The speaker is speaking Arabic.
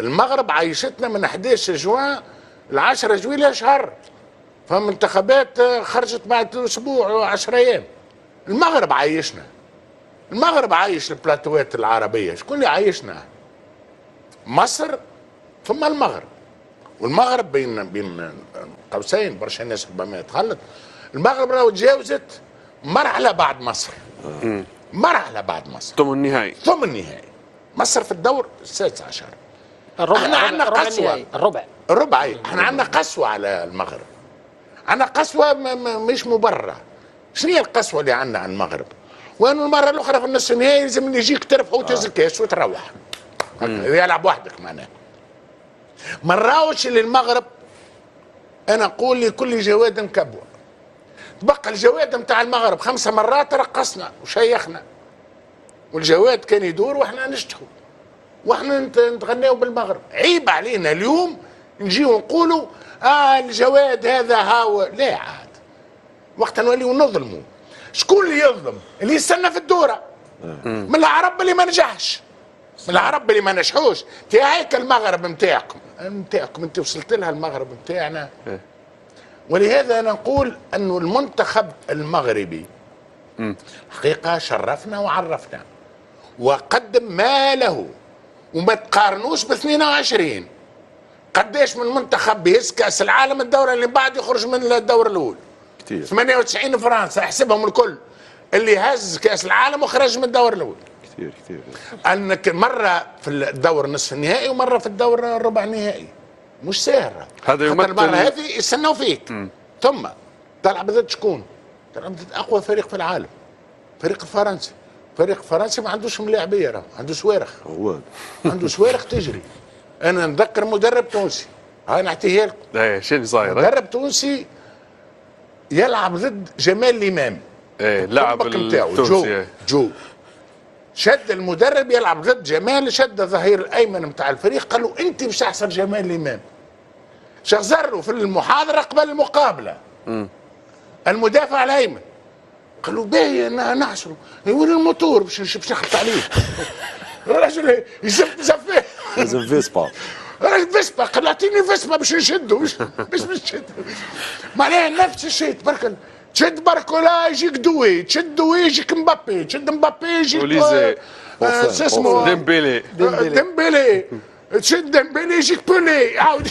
المغرب عايشتنا من 11 جوان ل 10 جويلية شهر. فهم انتخابات خرجت بعد اسبوع و10 ايام. المغرب عايشنا. المغرب عايش البلاتوات العربيه، شكون اللي عايشنا؟ مصر ثم المغرب. والمغرب بين قوسين برشا ناس ربما تغلط، المغرب راهو تجاوزت مرحله بعد مصر. مرحله بعد مصر ثم النهائي. ثم النهائي. مصر في الدور السادس عشر. الربع. احنا عندنا قسوه. الربع احنا عندنا قسوه على المغرب. عندنا قسوه مش مبرره. شنو هي القسوه اللي عندنا على المغرب؟ وانه المره الاخرى في النصف النهائي لازم يجيك تربح وتهز الكاس وتروح. يلعب وحدك معناها. ما نراوش للمغرب. انا اقول لكل جواد كبوه. تبقى الجواد نتاع المغرب 5 مرات رقصنا وشيخنا. والجواد كان يدور واحنا نشتخوا. واحنا نتغناو بالمغرب. عيب علينا اليوم نجيو نقولوا الجواد هذا هاو. لا عاد. وقت نوليو نظلموا. شكون اللي يظلم؟ اللي يستنى في الدوره. من العرب اللي ما نجحش. من العرب اللي ما نجحوش. تي هيك المغرب نتاعكم انت وصلت لها المغرب نتاعنا. ولهذا انا نقول انه المنتخب المغربي حقيقه شرفنا وعرفنا وقدم ما له. وما تقارنوش ب 22. قداش من منتخب بيهز كاس العالم الدوره اللي بعد يخرج من الدوره الاولى. كتير. 98 فرنسا احسبهم الكل اللي هز كاس العالم وخرج من الدور الاول. كتير. انك مره في الدور نصف النهائي ومره في الدور الربع النهائي. مش سهله. هذا يمثل المره هذه يستناو فيك. ثم تلعب ضد شكون؟ تلعب ضد اقوى فريق في العالم. فريق الفرنسي. فريق الفرنسي ما عندوش ملاعبيه راه، عنده صواريخ. عنده صواريخ تجري. انا نذكر مدرب تونسي. هاي نعطيها لكم. ايه شنو صاير؟ مدرب تونسي يلعب ضد جمال الامام. ايه لاعب التونسي. جو شد المدرب يلعب ضد جمال، شد الظهير الايمن نتاع الفريق قال له انت باش تحصر جمال الامام. شغزر له في المحاضره قبل المقابله. المدافع الايمن قال له باهي انا نحصره. وين الموتور باش نخلط عليه. الرجل يزفيه. لازم فيسبا. فيسبا قال اعطيني فيسبا باش نشدو باش نشدو. معناها نفس الشيء تبارك. تشد باركولا يجيك دوي، تشد دوي يجيك مبابي، تشد مبابي يجيك ديمبيلي تشد ديمبيلي يجيك بولي عاود